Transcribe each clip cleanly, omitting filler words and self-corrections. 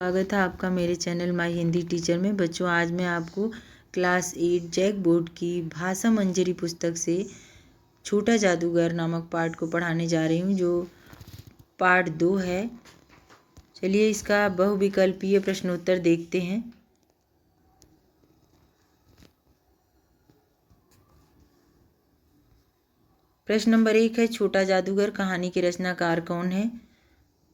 स्वागत है आपका मेरे चैनल माय हिंदी टीचर में। बच्चों, आज मैं आपको क्लास 8 जैक बोर्ड की भाषा मंजरी पुस्तक से छोटा जादूगर नामक पार्ट को पढ़ाने जा रही हूँ, जो पार्ट 2 है। चलिए इसका बहुविकल्पीय प्रश्नोत्तर देखते हैं। प्रश्न नंबर 1 है, छोटा जादूगर कहानी के रचनाकार कौन है?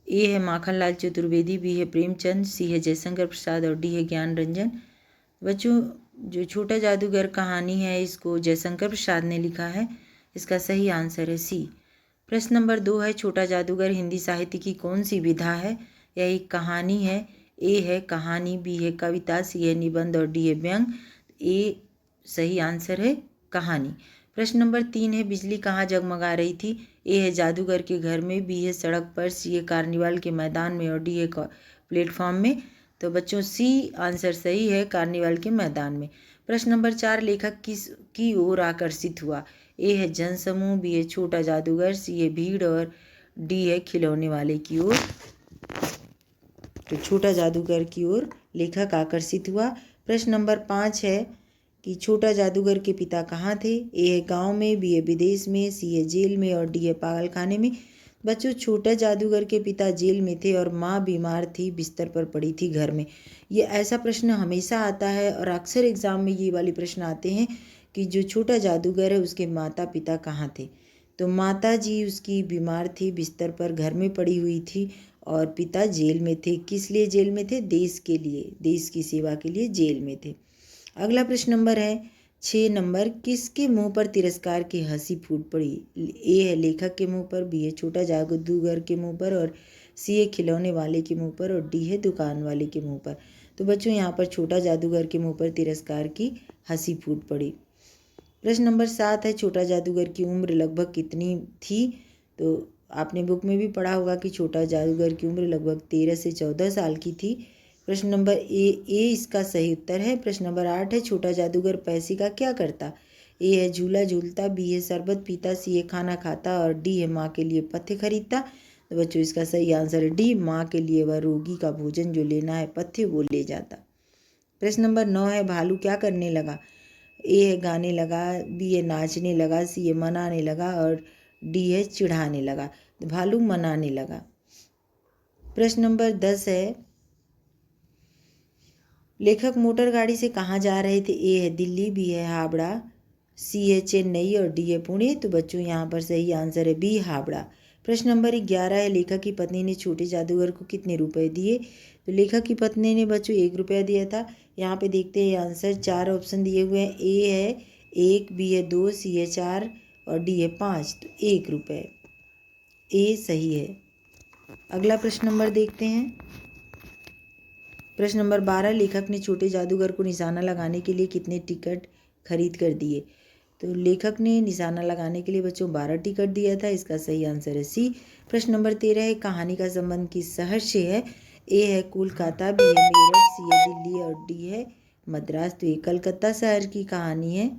ए है माखनलाल चतुर्वेदी, बी है प्रेमचंद, सी है जयशंकर प्रसाद और डी है ज्ञान रंजन। बच्चों, जो छोटा जादूगर कहानी है इसको जयशंकर प्रसाद ने लिखा है। इसका सही आंसर है सी। प्रश्न नंबर 2 है, छोटा जादूगर हिंदी साहित्य की कौन सी विधा है? यह एक कहानी है। ए है कहानी, बी है कविता, सी है निबंध और डी है व्यंग। ए सही आंसर है कहानी। प्रश्न नंबर 3 है, बिजली कहाँ जगमगा रही थी? ए है जादूगर के घर में, बी है सड़क पर, सी है कार्निवाल के मैदान में और डी है प्लेटफॉर्म में। तो बच्चों सी आंसर सही है, कार्निवाल के मैदान में। प्रश्न नंबर 4, लेखक किस की ओर आकर्षित हुआ? ए है जनसमूह, बी है छोटा जादूगर, सी है भीड़ और डी है खिलौने वाले की ओर। तो छोटा जादूगर की ओर लेखक आकर्षित हुआ। प्रश्न नंबर 5 है कि छोटा जादूगर के पिता कहाँ थे? ए है गांव में, बी है विदेश में, सी है जेल में और डी है पागलखाने में। बच्चों, छोटा जादूगर के पिता जेल में थे और माँ बीमार थी, बिस्तर पर पड़ी थी घर में। ये ऐसा प्रश्न हमेशा आता है और अक्सर एग्जाम में ये वाले प्रश्न आते हैं कि जो छोटा जादूगर है उसके माता पिता कहाँ थे। तो माता जी उसकी बीमार थी, बिस्तर पर घर में पड़ी हुई थी और पिता जेल में थे। किस लिए जेल में थे? देश के लिए, देश की सेवा के लिए जेल में थे। अगला प्रश्न नंबर है 6 नंबर, किसके मुंह पर तिरस्कार की हंसी फूट पड़ी? ए है लेखक के मुंह पर, बी है छोटा जादूगर के मुंह पर और सी है खिलौने वाले के मुंह पर और डी है दुकान वाले के मुंह पर। तो बच्चों, यहाँ पर छोटा जादूगर के मुंह पर तिरस्कार की हंसी फूट पड़ी। प्रश्न नंबर 7 है, छोटा जादूगर की उम्र लगभग कितनी थी? तो आपने बुक में भी पढ़ा होगा कि छोटा जादूगर की उम्र लगभग 13 से 14 साल की थी। प्रश्न नंबर ए इसका सही उत्तर है। प्रश्न नंबर 8 है, छोटा जादूगर पैसे का क्या करता? ए है झूला झूलता, बी है शरबत पीता, सी है खाना खाता और डी है माँ के लिए पथ्य खरीदता। तो बच्चों, इसका सही आंसर है डी, माँ के लिए वह रोगी का भोजन जो लेना है पथ्य वो ले जाता। प्रश्न नंबर 9 है, भालू क्या करने लगा? ए है गाने लगा, बी है नाचने लगा, सी है मनाने लगा और डी है चिढ़ाने लगा। तो भालू मनाने लगा। प्रश्न नंबर 10 है, लेखक मोटर गाड़ी से कहाँ जा रहे थे? ए है दिल्ली, बी है हावड़ा, सी है चेन्नई और डी है पुणे। तो बच्चों, यहाँ पर सही आंसर है बी, हावड़ा। प्रश्न नंबर 11 है, लेखक की पत्नी ने छोटे जादूगर को कितने रुपए दिए? तो लेखक की पत्नी ने बच्चों 1 रुपया दिया था। यहाँ पे देखते हैं आंसर, 4 ऑप्शन दिए हुए हैं। ए है 1, बी है 2, सी है 4 और डी है 5। तो 1 रुपये ए सही है। अगला प्रश्न नंबर देखते हैं। प्रश्न नंबर 12, लेखक ने छोटे जादूगर को निशाना लगाने के लिए कितने टिकट खरीद कर दिए? तो लेखक ने निशाना लगाने के लिए बच्चों 12 टिकट दिया था। इसका सही आंसर है सी। प्रश्न नंबर 13 है, कहानी का संबंध किस शहर से है? ए है कोलकाता, बी है मेरठ, सी है दिल्ली और डी है मद्रास। तो ये कलकत्ता शहर की कहानी है।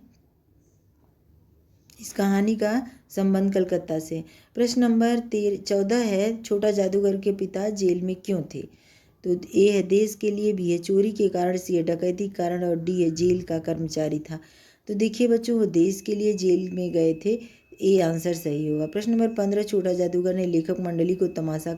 इस कहानी का संबंध कलकत्ता से। प्रश्न नंबर 14 है, छोटा जादूगर के पिता जेल में क्यों थे? तो ए है देश के लिए, बी है चोरी के कारण, सी है डकैती के कारण और डी है जेल का कर्मचारी था। तो देखिए बच्चों, वो देश के लिए जेल में गए थे। ए आंसर सही होगा। प्रश्न नंबर 15, छोटा जादूगर ने लेखक मंडली को तमाशा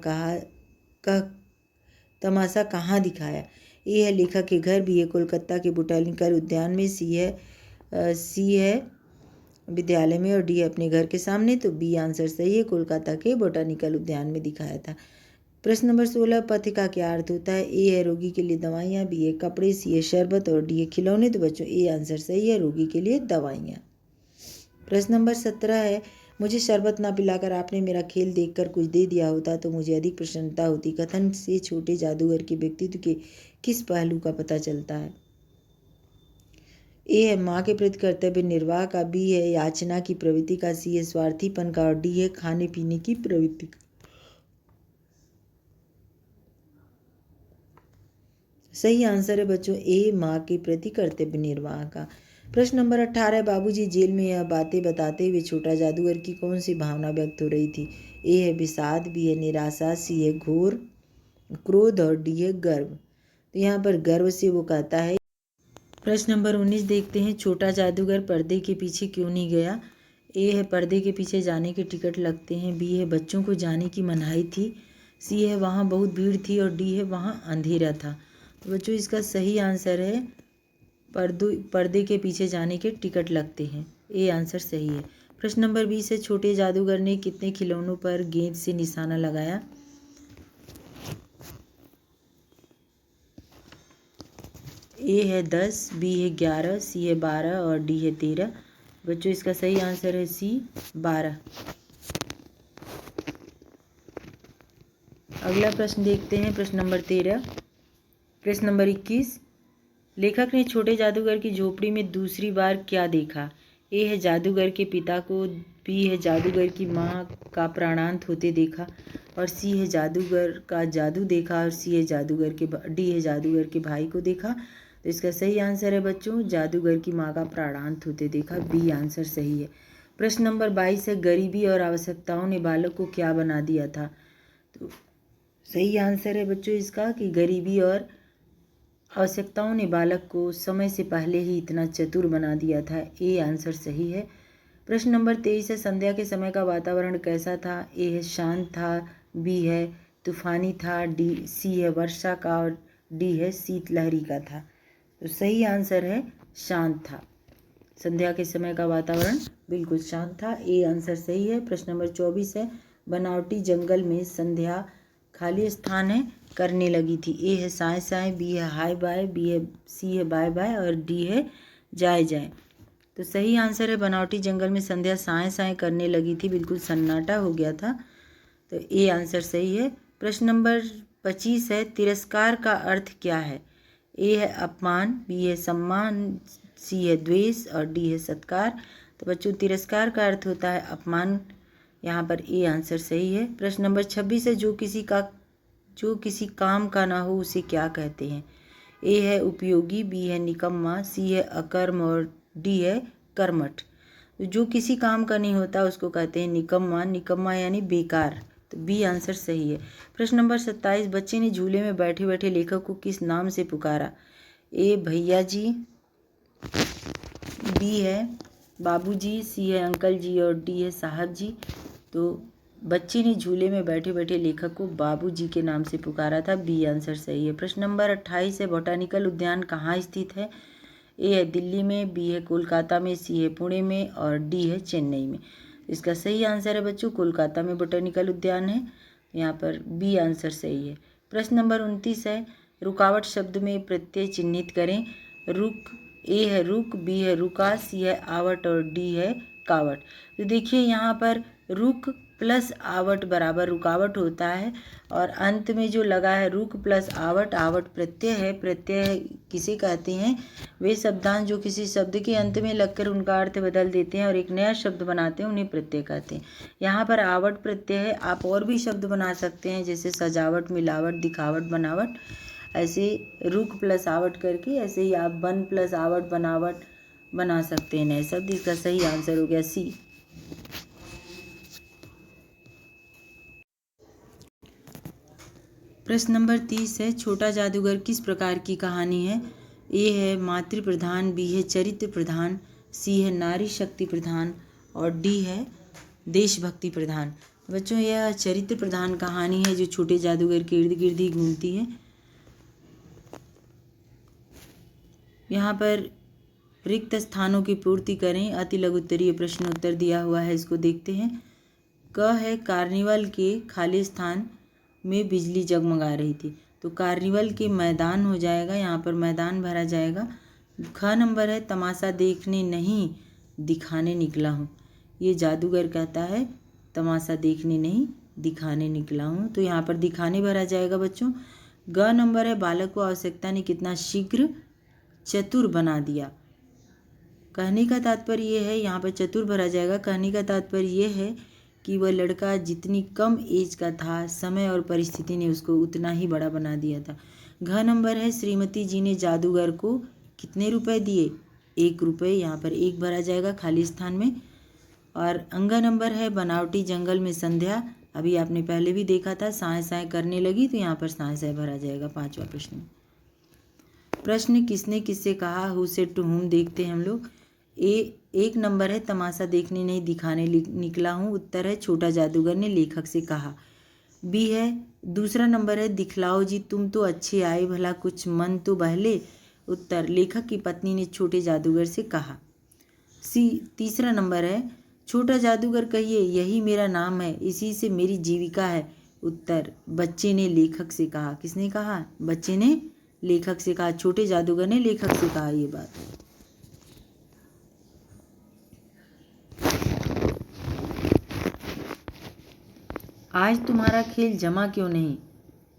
कहाँ दिखाया? ए है लेखक के घर, बी है कोलकाता के बोटानिकल उद्यान में, सी है विद्यालय में और डी है अपने घर के सामने। तो बी आंसर सही है, कोलकाता के बोटानिकल उद्यान में दिखाया था। प्रश्न नंबर 16, पथ्य का क्या अर्थ होता है? ए है रोगी के लिए दवाइयाँ, बी है कपड़े, सी है शरबत और डी है खिलौने। तो बच्चों, ए आंसर सही है, रोगी के लिए दवाइयाँ। प्रश्न नंबर 17 है, मुझे शरबत ना पिलाकर आपने मेरा खेल देखकर कुछ दे दिया होता तो मुझे अधिक प्रसन्नता होती। कथन से छोटे जादूगर के व्यक्तित्व के किस पहलू का पता चलता है? ए है माँ के प्रति कर्तव्य निर्वाह का, बी है याचना की प्रवृत्ति का, सी है स्वार्थीपन का और डी है खाने पीने की प्रवृत्ति का। सही आंसर है बच्चों ए, माँ के प्रति कर्तव्य निर्वाह का। प्रश्न नंबर 18, बाबूजी जेल में यह बातें बताते हुए छोटा जादूगर की कौन सी भावना व्यक्त हो रही थी? ए है विषाद, बी है निराशा, सी है घोर क्रोध और डी है गर्व। तो यहाँ पर गर्व से वो कहता है। प्रश्न नंबर 19 देखते हैं, छोटा जादूगर पर्दे के पीछे क्यों नहीं गया। ए है पर्दे के पीछे जाने के टिकट लगते हैं, बी है बच्चों को जाने की मनाही थी, सी है वहाँ बहुत भीड़ थी और डी है वहाँ अंधेरा था। तो बच्चों इसका सही आंसर है पर्दे के पीछे जाने के टिकट लगते हैं, ए आंसर सही है। प्रश्न नंबर 20 है, छोटे जादूगर ने कितने खिलौनों पर गेंद से निशाना लगाया। ए है 10, बी है 11, सी है 12 और डी है 13। बच्चों इसका सही आंसर है सी 12। अगला प्रश्न देखते हैं, प्रश्न नंबर 13। प्रश्न नंबर 21, लेखक ने छोटे जादूगर की झोपड़ी में दूसरी बार क्या देखा। ए है जादूगर के पिता को, बी है जादूगर की माँ का प्राणांत होते देखा और सी है जादूगर का जादू देखा और डी है जादूगर के भाई को देखा। तो इसका सही आंसर है बच्चों जादूगर की माँ का प्राणांत होते देखा, बी आंसर सही है। प्रश्न नंबर 22 है, गरीबी और आवश्यकताओं ने बालक को क्या बना दिया था। तो सही आंसर है बच्चों इसका कि गरीबी और आवश्यकताओं ने बालक को समय से पहले ही इतना चतुर बना दिया था, ए आंसर सही है। प्रश्न नंबर 23 है, संध्या के समय का वातावरण कैसा था। ए है शांत था, बी है तूफानी था, सी है वर्षा का और डी है शीतलहरी का था। तो सही आंसर है शांत था। संध्या के समय का वातावरण बिल्कुल शांत था, ए आंसर सही है। प्रश्न नंबर 24 है, बनावटी जंगल में संध्या खाली स्थान है करने लगी थी। ए है साए साए, बी है हाय बाय, सी है बाय बाय और डी है जाए जाए। तो सही आंसर है बनावटी जंगल में संध्या साए साए करने लगी थी, बिल्कुल सन्नाटा हो गया था। तो ए आंसर सही है। प्रश्न नंबर 25 है, तिरस्कार का अर्थ क्या है। ए है अपमान, बी है सम्मान, सी है द्वेष और डी है सत्कार। तो बच्चों तिरस्कार का अर्थ होता है अपमान, यहाँ पर ए आंसर सही है। प्रश्न नंबर 26 है, जो किसी काम का ना हो उसे क्या कहते हैं। ए है उपयोगी, बी है निकम्मा, सी है अकर्म और डी है कर्मठ। तो जो किसी काम का नहीं होता उसको कहते हैं निकम्मा, निकम्मा यानी बेकार। तो बी आंसर सही है। प्रश्न नंबर 27, बच्चे ने झूले में बैठे बैठे लेखक को किस नाम से पुकारा। ए भैया जी, बी है बाबूजी, सी है अंकल जी और डी है साहब जी। तो बच्चे ने झूले में बैठे बैठे लेखक को बाबूजी के नाम से पुकारा था, बी आंसर सही है। प्रश्न नंबर 28 है, बॉटनिकल उद्यान कहाँ स्थित है। ए है दिल्ली में, बी है कोलकाता में, सी है पुणे में और डी है चेन्नई में। इसका सही आंसर है बच्चों कोलकाता में बॉटनिकल उद्यान है, यहाँ पर बी आंसर सही है। प्रश्न नंबर 29 है, रुकावट शब्द में प्रत्यय चिन्हित करें। रुक, ए है रुक, बी है रुका, सी है आवट और डी है कावट। तो देखिए यहाँ पर रुक प्लस आवट बराबर रुकावट होता है और अंत में जो लगा है रुक प्लस आवट, आवट प्रत्यय है। प्रत्यय किसे कहते हैं, वे शब्दांश जो किसी शब्द के अंत में लगकर उनका अर्थ बदल देते हैं और एक नया शब्द बनाते हैं, उन्हें प्रत्यय कहते हैं। यहाँ पर आवट प्रत्यय है, आप और भी शब्द बना सकते हैं जैसे सजावट, मिलावट, दिखावट, बनावट। ऐसे रुक प्लस आवट करके ऐसे ही आप बन प्लस आवट बनावट बना सकते हैं नए शब्द। इसका सही आंसर हो गया सी। प्रश्न नंबर 30 है, छोटा जादूगर किस प्रकार की कहानी है। ए है मातृ प्रधान, बी है चरित्र प्रधान, सी है नारी शक्ति प्रधान और डी है देशभक्ति प्रधान। बच्चों यह चरित्र प्रधान कहानी है जो छोटे जादूगर के इर्द गिर्द ही घूमती है। यहाँ पर रिक्त स्थानों की पूर्ति करें, अति लघु उत्तरीय प्रश्न उत्तर दिया हुआ है, इसको देखते हैं। क है कार्निवल के खाली स्थान में बिजली जगमगा रही थी। तो कार्निवल के मैदान हो जाएगा, यहाँ पर मैदान भरा जाएगा। ख नंबर है, तमाशा देखने नहीं दिखाने निकला हूँ। ये जादूगर कहता है तमाशा देखने नहीं दिखाने निकला हूँ, तो यहाँ पर दिखाने भरा जाएगा बच्चों। ग नंबर है, बालक को आवश्यकता ने कितना शीघ्र चतुर बना दिया। कहने का तात्पर्य ये है, यहाँ पर चतुर भरा जाएगा। कहने का तात्पर्य ये है कि वह लड़का जितनी कम एज का था, समय और परिस्थिति ने उसको उतना ही बड़ा बना दिया था। घ नंबर है, श्रीमती जी ने जादूगर को कितने रुपए दिए, 1 रुपये, यहाँ पर 1 भरा जाएगा खाली स्थान में। और अंग नंबर है, बनावटी जंगल में संध्या अभी आपने पहले भी देखा था, साए साए करने लगी तो यहाँ पर साए साए भरा जाएगा 5वां प्रश्न। प्रश्न किसने किससे कहा, हु सेड टू हुम, देखते हैं हम लोग। एक नंबर है तमाशा देखने नहीं दिखाने निकला हूँ, उत्तर है छोटा जादूगर ने लेखक से कहा। बी है दूसरा नंबर है दिखलाओ जी तुम तो अच्छे आए भला कुछ मन तो बहले, उत्तर लेखक की पत्नी ने छोटे जादूगर से कहा। सी तीसरा नंबर है छोटा जादूगर कहिए यही मेरा नाम है, इसी से मेरी जीविका है, उत्तर बच्चे ने लेखक से कहा। किसने कहा, बच्चे ने लेखक से कहा, छोटे जादूगर ने लेखक से कहा ये बात। आज तुम्हारा खेल जमा क्यों नहीं,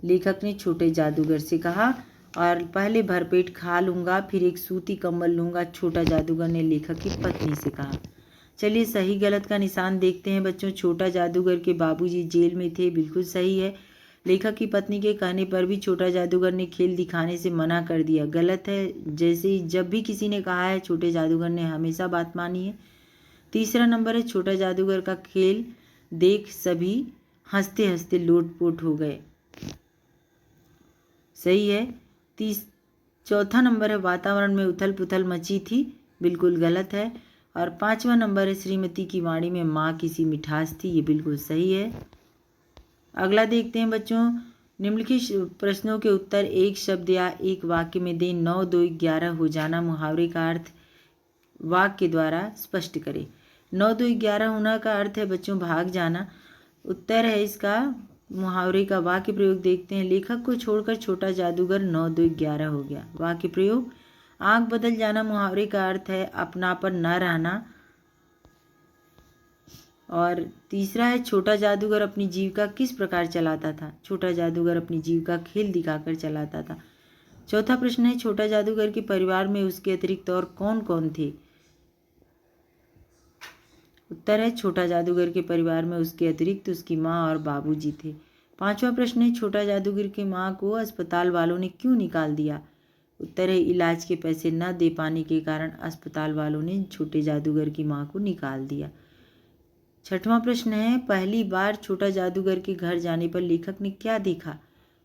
लेखक ने छोटे जादूगर से कहा, और पहले भरपेट खा लूँगा फिर एक सूती कंबल लूँगा, छोटा जादूगर ने लेखक की पत्नी से कहा। चलिए सही गलत का निशान देखते हैं बच्चों। छोटा जादूगर के बाबूजी जेल में थे, बिल्कुल सही है। लेखक की पत्नी के कहने पर भी छोटा जादूगर ने खेल दिखाने से मना कर दिया, गलत है। जैसे जब भी किसी ने कहा है छोटे जादूगर ने हमेशा बात मानी है। तीसरा नंबर है छोटा जादूगर का खेल देख सभी हंसते हंसते लोटपोट हो गए, सही है। चौथा नंबर है वातावरण में उथल पुथल मची थी, बिल्कुल गलत है। और 5वां नंबर है श्रीमती की वाणी में माँ की सी मिठास थी, ये बिल्कुल सही है। अगला देखते हैं बच्चों, निम्नलिखित प्रश्नों के उत्तर एक शब्द या एक वाक्य में दें। 9 2 11 हो जाना मुहावरे का अर्थ वाक्य द्वारा स्पष्ट करें। 9 2 11 होना का अर्थ है बच्चों भाग जाना। उत्तर है इसका मुहावरे का। वाक्य प्रयोग देखते हैं, लेखक को छोड़कर छोटा जादूगर 9 2 11 हो गया। वाक्य प्रयोग, आंख बदल जाना मुहावरे का अर्थ है अपनापन न रहना। और तीसरा है छोटा जादूगर अपनी जीविका किस प्रकार चलाता था, छोटा जादूगर अपनी जीविका खेल दिखाकर चलाता था। चौथा प्रश्न है छोटा जादूगर के परिवार में उसके अतिरिक्त और कौन कौन थे। उत्तर है छोटा जादूगर के परिवार में उसके अतिरिक्त उसकी माँ और बाबूजी थे। 5वां प्रश्न है छोटा जादूगर की माँ को अस्पताल वालों ने क्यों निकाल दिया। उत्तर है इलाज के पैसे न दे पाने के कारण अस्पताल वालों ने छोटे जादूगर की माँ को निकाल दिया। 6वां प्रश्न है पहली बार छोटा जादूगर के घर जाने पर लेखक ने क्या देखा।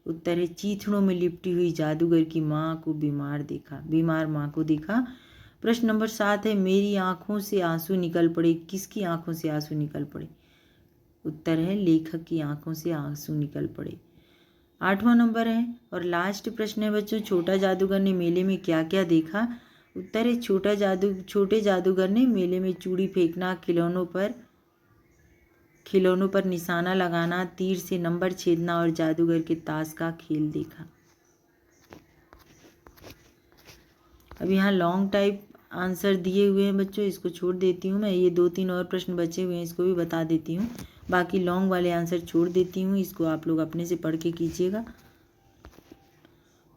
उत्तर है चीथड़ों में लिपटी हुई जादूगर की माँ को बीमार माँ को देखा। प्रश्न नंबर 7 है मेरी आंखों से आंसू निकल पड़े, किसकी आंखों से आंसू निकल पड़े। उत्तर है लेखक की आंखों से आंसू निकल पड़े। 8वां नंबर है और लास्ट प्रश्न है बच्चों, छोटा जादूगर ने मेले में क्या क्या देखा। उत्तर है छोटे जादूगर ने मेले में चूड़ी फेंकना, खिलौनों पर निशाना लगाना, तीर से नंबर छेदना और जादूगर के ताश का खेल देखा। अब यहाँ लॉन्ग टाइप आंसर दिए हुए हैं बच्चों, इसको छोड़ देती हूँ मैं। ये 2-3 और प्रश्न बचे हुए हैं, इसको भी बता देती हूँ। बाकी लॉन्ग वाले आंसर छोड़ देती हूँ, इसको आप लोग अपने से पढ़ के कीजिएगा।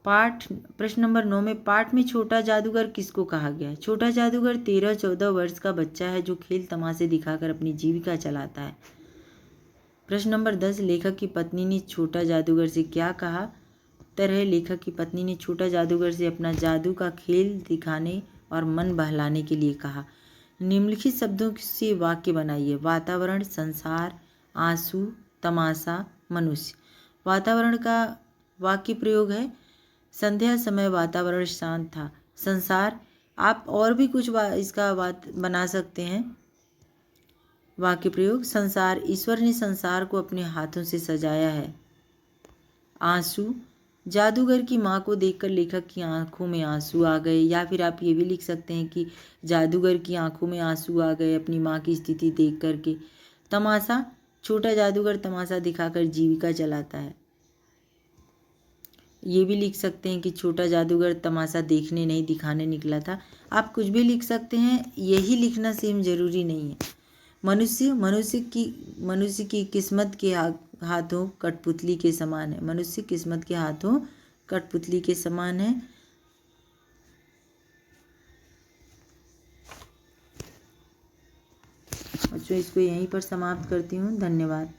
प्रश्न नंबर 9 में पाठ में छोटा जादूगर किसको कहा गया है। छोटा जादूगर 13-14 वर्ष का बच्चा है जो खेल तमाशे दिखाकर अपनी जीविका चलाता है। प्रश्न नंबर 10 लेखक की पत्नी ने छोटा जादूगर से क्या कहा। उत्तर है लेखक की पत्नी ने छोटा जादूगर से अपना जादू का खेल दिखाने और मन बहलाने के लिए कहा। निम्नलिखित शब्दों से वाक्य बनाइए। वातावरण, संसार, आंसू, तमाशा, मनुष्य। वातावरण का वाक्य प्रयोग है संध्या समय वातावरण शांत था। संसार, आप और भी कुछ इसका बना सकते हैं। वाक्य प्रयोग, संसार, ईश्वर ने संसार को अपने हाथों से सजाया है। आंसू, जादूगर की माँ को देखकर लेखक की आंखों में आंसू आ गए। या फिर आप ये भी लिख सकते हैं कि जादूगर की आंखों में आंसू आ गए अपनी माँ की स्थिति देख करके। तमाशा, छोटा जादूगर तमाशा दिखाकर जीविका चलाता है। ये भी लिख सकते हैं कि छोटा जादूगर तमाशा देखने नहीं दिखाने निकला था। आप कुछ भी लिख सकते हैं, यही लिखना सेम जरूरी नहीं है। मनुष्य की किस्मत के हाथों कठपुतली के समान है। मनुष्य किस्मत के हाथों कठपुतली के समान है। बच्चों इसको यहीं पर समाप्त करती हूँ। धन्यवाद।